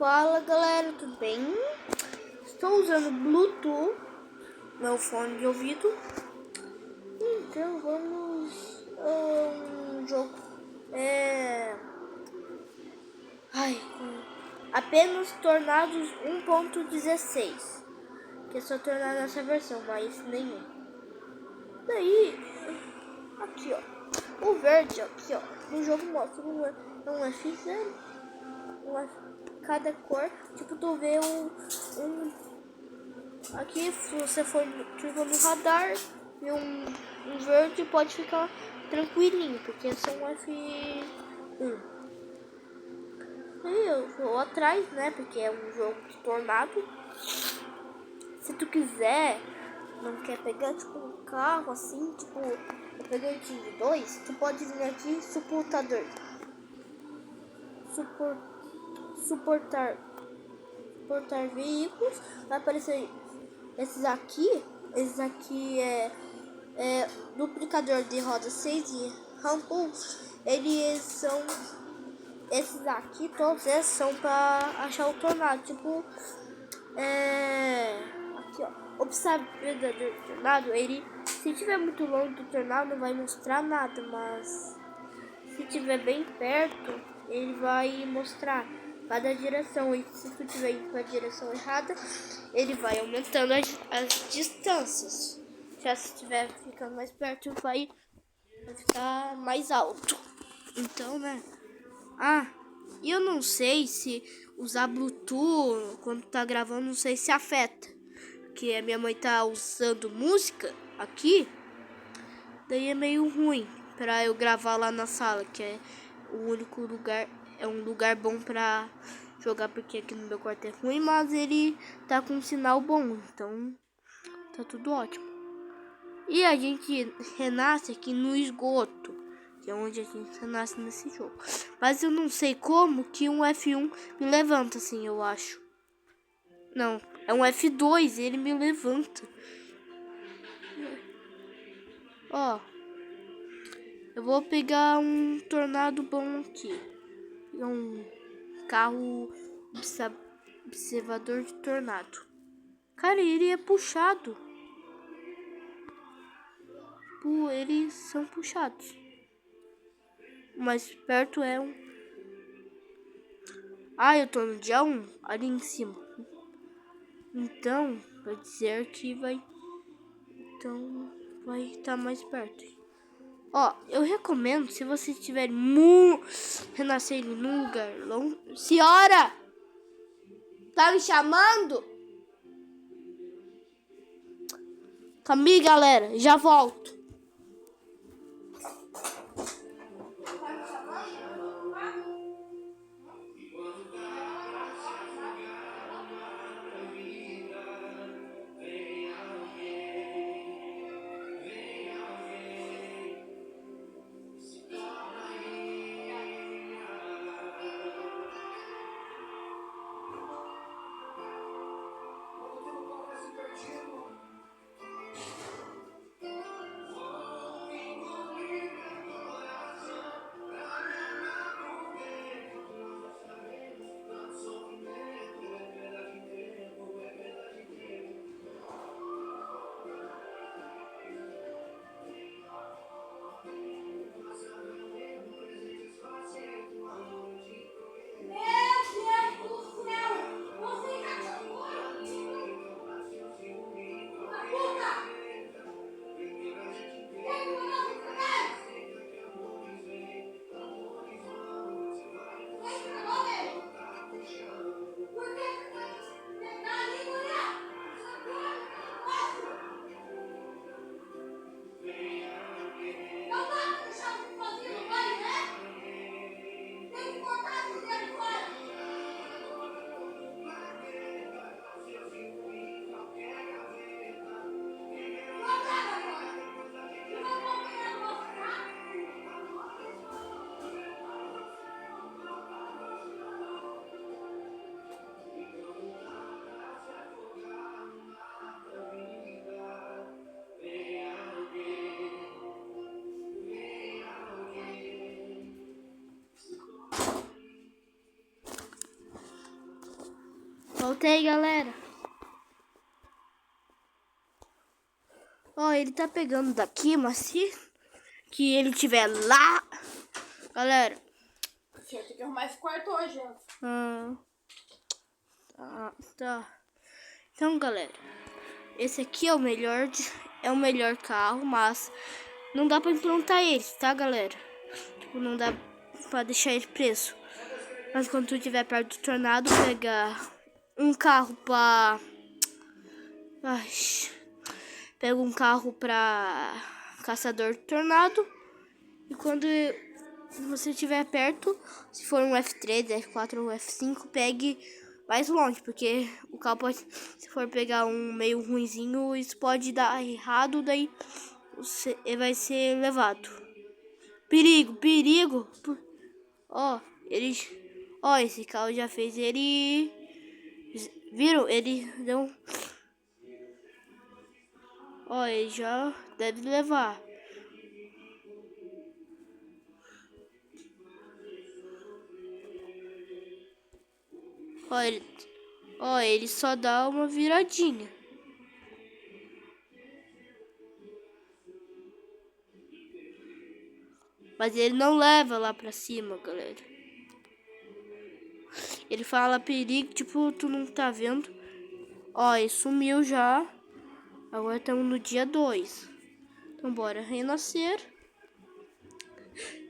Fala galera, tudo bem? Estou usando Bluetooth, meu fone de ouvido. Então vamos a um jogo. Apenas Tornados 1.16. Que é só tornar nessa versão, mas nenhum. Daí, aqui ó, o verde aqui ó, no jogo mostra um F0, cada cor, tipo tu vê aqui se você for tipo, no radar e um verde pode ficar tranquilinho, porque é só um F1. Aí eu vou atrás, né, porque é um jogo de tornado. Se tu quiser, não quer pegar tipo um carro assim, tipo, eu peguei o time 2, tu pode vir aqui suportar veículos, vai aparecer esses aqui é duplicador de roda 6 e rampo. Eles são esses aqui, todos esses são para achar o tornado, tipo aqui ó, observador do tornado. Ele, se estiver muito longe do tornado, não vai mostrar nada, mas se estiver bem perto, ele vai mostrar cada direção. E se tu estiver indo para a direção errada, ele vai aumentando as distâncias. Já se estiver ficando mais perto, vai ficar mais alto. Então, né? E eu não sei se usar Bluetooth quando tá gravando, não sei se afeta. Porque a minha mãe tá usando música aqui, daí é meio ruim pra eu gravar lá na sala, que é o único lugar, é um lugar bom pra jogar, porque aqui no meu quarto é ruim, mas ele tá com um sinal bom, então tá tudo ótimo. E a gente renasce aqui no esgoto, que é onde a gente renasce nesse jogo. Mas eu não sei como que um F1 me levanta assim, eu acho. Não, é um F2, ele me levanta. Ó, eu vou pegar um tornado bom aqui. Pegar um carro observador de tornado. Cara, ele é puxado. Eles são puxados. Mais perto é um. Eu tô no dia 1, ali em cima. Então, vai dizer que vai. Então, vai estar mais perto. Ó, eu recomendo, se você estiver renascer num lugar longe. Senhora! Tá me chamando? Calma aí, galera, já volto. Voltei, galera. Ó, ele tá pegando daqui, mas se que ele tiver lá... Galera. Você tem que arrumar esse quarto hoje, Tá. Então, galera. Esse aqui é o melhor, é o melhor carro, mas não dá pra implantar ele, tá, galera? Tipo, não dá pra deixar ele preso. Mas quando tu estiver perto do tornado, pega um carro pra... Ai, pega um carro pra caçador de tornado. E quando você estiver perto, se for um F3, F4 ou F5, pegue mais longe. Porque o carro pode, se for pegar um meio ruinzinho, isso pode dar errado, daí você vai ser levado. Perigo, perigo. Ó, esse carro já fez ele... Viram? Ele deu... Ó, ele já deve levar. Ele só dá uma viradinha. Mas ele não leva lá pra cima, galera. Ele fala perigo, tipo, tu não tá vendo. Ó, ele sumiu já. Agora estamos no dia 2. Então bora renascer.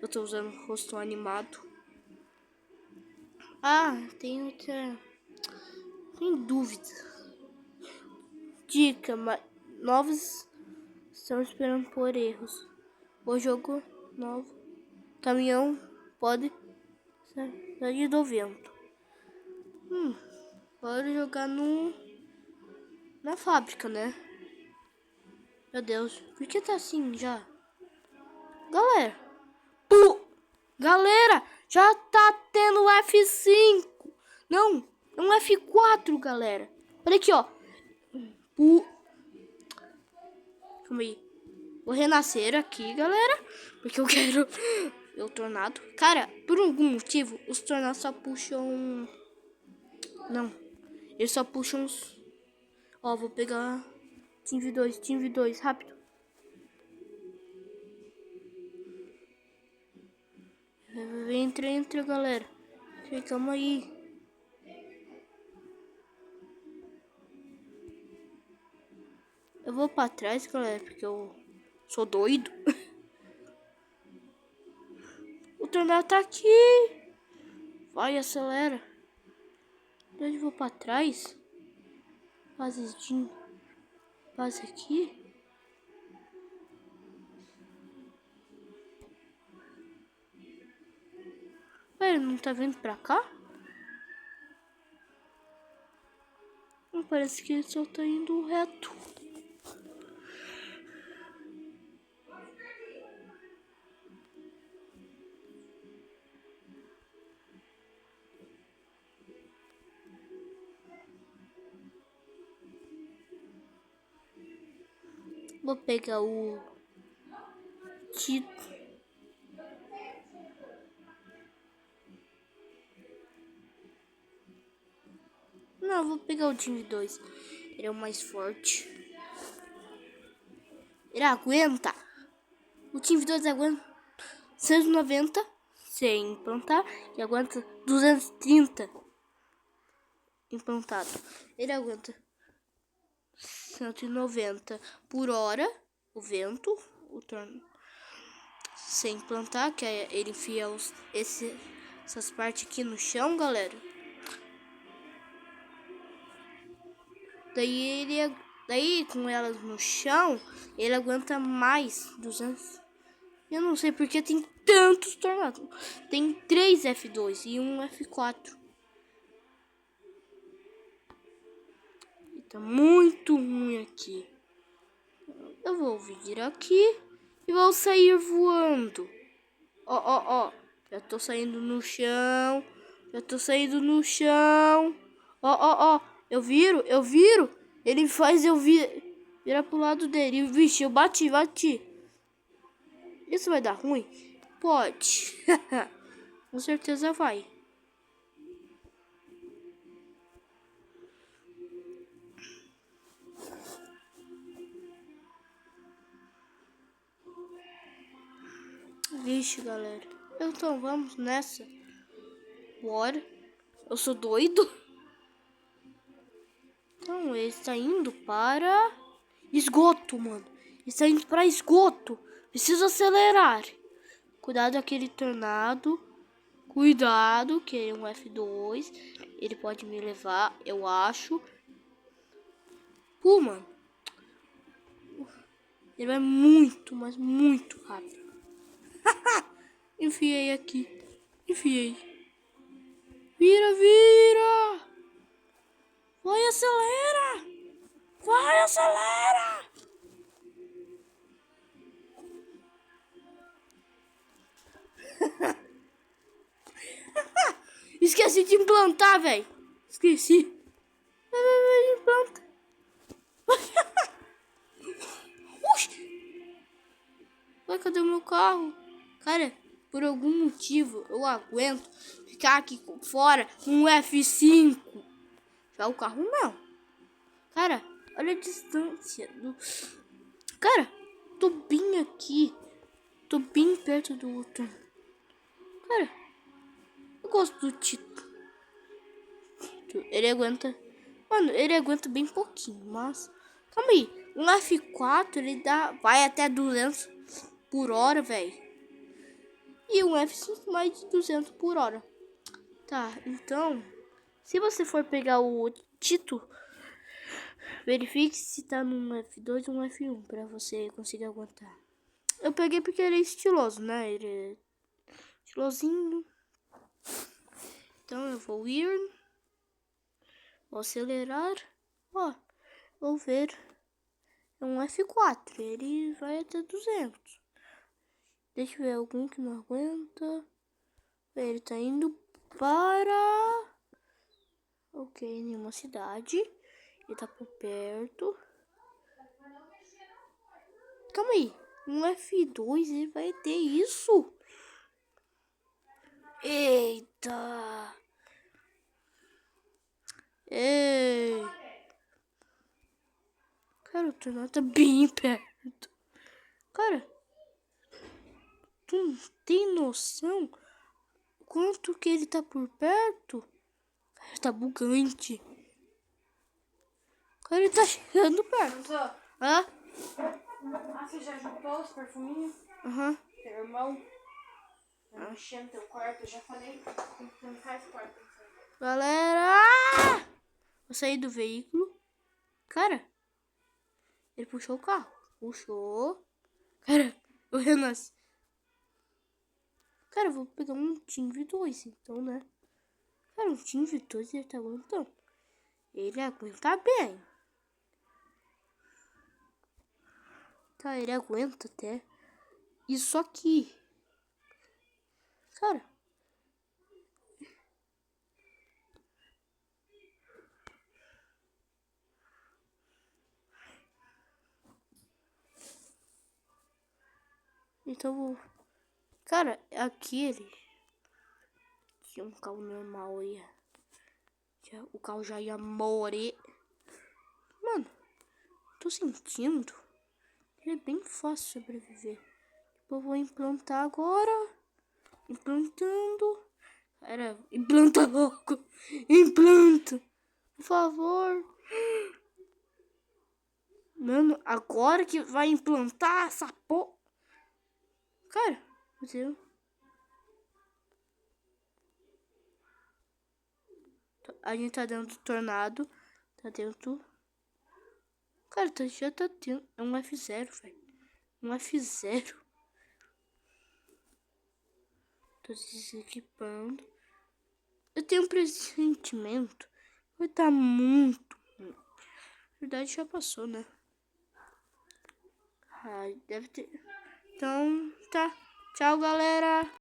Eu tô usando o rosto animado. Ah, tem outra... Tem dúvida. Dica, novos estão esperando por erros. O jogo novo. Caminhão pode sair do vento. Bora jogar na fábrica, né? Meu Deus, por que tá assim já? Galera, galera, já tá tendo F5. Não, é um F4, galera. Olha aqui, ó. Calma aí. Vou renascer aqui, galera, porque eu quero ver o tornado. Cara, por algum motivo, os tornados só puxam... Não, eles só puxam os... Ó, vou pegar Team V2, rápido. Entra, galera. Calma aí. Eu vou pra trás, galera, porque eu sou doido. O tornado tá aqui. Vai, acelera. Eu vou pra trás. Base aqui. Ele não tá vindo pra cá? Parece que ele só tá indo reto. Vou pegar o Tito. Não, vou pegar o time 2. Ele é o mais forte. Ele aguenta. O time 2 aguenta 190 sem implantar. E aguenta 230 implantado. Ele aguenta 190 por hora. O vento. O torno. Sem implantar. Que é ele enfia essas partes aqui no chão, galera. Daí com elas no chão, ele aguenta mais 200. Eu não sei porque tem tantos tornados. Tem 3 F2 e um F4. E tá muito ruim aqui. Eu vou vir aqui e vou sair voando. Ó. Já tô saindo no chão. Ó. Eu viro. Ele faz eu virar pro lado dele. Vixe, eu bati. Isso vai dar ruim? Pode. Com certeza vai. Ixi, galera. Então, vamos nessa. Bora. Eu sou doido. Então, ele está indo para esgoto, mano. Ele está indo para esgoto. Preciso acelerar. Cuidado aquele tornado. Cuidado, que é um F2. Ele pode me levar, eu acho. Mano. Ele vai muito, mas muito rápido. Enfiei aqui. Enfiei. Vira, vira. Vai, acelera. Vai, acelera. Esqueci de implantar, velho. Esqueci. Implanta. Ué, cadê o meu carro? Cara, por algum motivo eu aguento ficar aqui fora um F5. Já o carro não. Cara, olha a distância do... Cara, tô bem aqui. Tô bem perto do outro. Cara, eu gosto do Tito. Ele aguenta... Mano, ele aguenta bem pouquinho, mas... Calma aí. Um F4, ele dá... Vai até 200 por hora, velho. E um F5 mais de 200 por hora. Tá, então... Se você for pegar o Tito... Verifique se tá num F2 ou um F1 pra você conseguir aguentar. Eu peguei porque ele é estiloso, né? Ele é estilosinho. Então eu vou ir. Vou acelerar. Ó, vou ver. É um F4. Ele vai até 200. Deixa eu ver algum que não aguenta. Ele tá indo para... Ok, em uma cidade. Ele tá por perto. Calma aí. Um F2 ele vai ter isso? Eita. Ei. Cara, o tornado tá bem perto. Cara, tu não tem noção quanto que ele tá por perto? Cara, tá bugante. Cara, ele tá chegando perto. Hã? Ah, você já juntou os perfuminhos? Aham. Teu irmão? Tá mexendo no teu quarto, eu já falei. Tem que tampar esse quarto. Galera! Vou sair do veículo. Cara, ele puxou o carro. Puxou. Cara, eu renasci. Cara, eu vou pegar um Team V2, então, né? Cara, um Team V2 ele tá aguentando. Ele aguenta bem. Tá, ele aguenta até. Isso aqui. Cara. Então vou... Cara, aquele... Tinha um carro normal aí. O carro já ia morrer. Mano, tô sentindo que é bem fácil sobreviver. Eu vou implantar agora. Implantando. Cara, implanta logo. Implanta. Por favor. Mano, agora que vai implantar essa porra. Cara, meu Deus. A gente tá dentro do tornado. Tá dentro. Cara, já tá dentro. É um F0, velho. Um F0. Tô desequipando. Eu tenho um pressentimento. Vai tá muito. Na verdade já passou, né? Ai, deve ter. Então, tá. Tchau, galera.